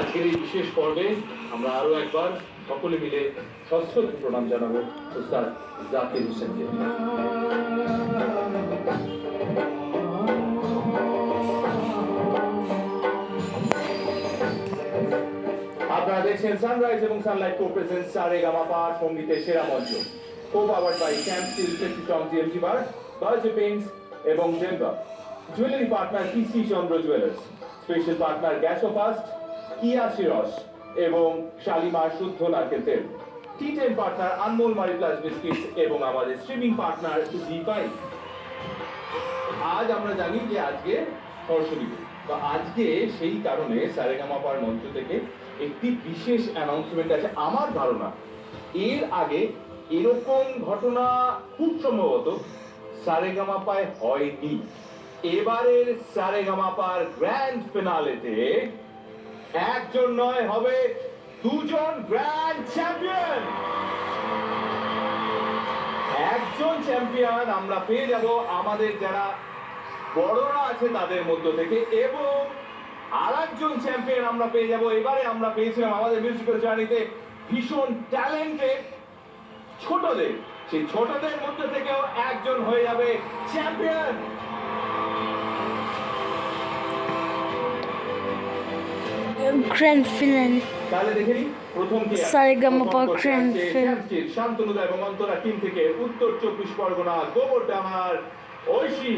আজকের এই বিশেষ পর্বে আমরা আরো একবার সকলে মিলে সশ্রদ্ধ প্রণাম জানাবো উস্তাদ জাকির হোসেনকে। আপনারা দেখছেন সানরাইজ এবং সানলাইট কো প্রেজেন্স সারেগামাপা সঙ্গীতের সেরা মঞ্চ, co powered by camp steel 50 ton GMG bar, Berger paints এবং জেনবা। Jewellery partner PC Chandra jewellers, special partner gaso fast, কিয়া শিরস এবং শালিমার শুদ্ধ নারকেল তেল। টি10 পার্টনার আনমোল মারি প্লাস বিস্কিটস এবং আমাদের স্ট্রিমিং পার্টনার জি5। আজ আমরা জানি যে আজকে সরস্বতী পুজো, তো আজকে সেই কারণে সারেগামাপার মঞ্চ থেকে একটি বিশেষ অ্যানাউন্সমেন্ট আছে। আমার ধারণা এর আগে এরকম ঘটনা খুব সম্ভবত সারেগামাপায় হয়নি। এবারের সারেগামাপার গ্র্যান্ড ফিনালেতে একজন নয়, হবে দুজন গ্র্যান্ড চ্যাম্পিয়ন। একজন চ্যাম্পিয়ন আমরা পেয়ে যাব আমাদের যারা বড়রা আছে তাদের মধ্য থেকে, এবং আর একজন চ্যাম্পিয়ন আমরা পেয়ে যাব। এবারে আমরা পেয়েছিলাম আমাদের মিউজিক্যাল জার্নিতে ভীষণ ট্যালেন্টেড ছোটদের, সেই ছোটদের মধ্যে থেকেও একজন হয়ে যাবে চ্যাম্পিয়ন। গ্র্যান্ড ফিনাল তাহলে দেখে নিই প্রথম কি সারেগামাপা গ্র্যান্ড ফিনাল। শান্তনুদা এবং অন্তরা টিম থেকে উত্তর 24 পরগনা গোবরডাঙ্গার Aishi.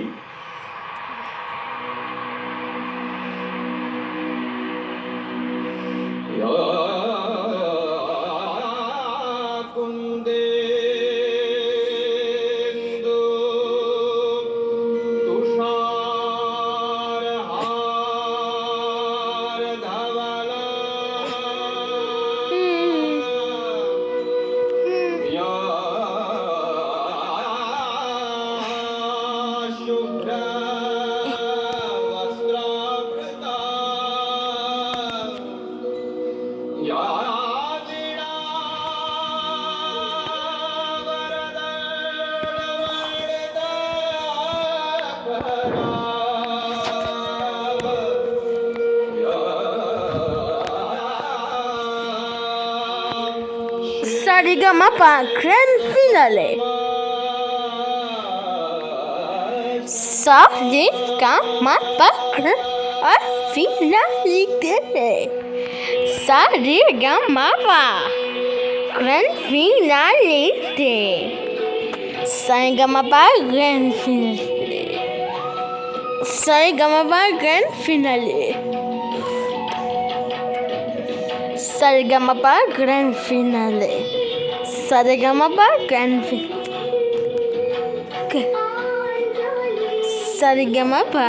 Sa Re Ga Ma Pa grand finale Sa Re Ga Ma Pa grand finale Sa Re Ga Ma Pa grand ফিনালেতে Sa Re Ga Ma Pa grand finale Sa Re Ga Ma Pa grand finale Sa Re Ga Ma Pa grand finale Sa Re Ga Ma Pa grand finale Saregamapa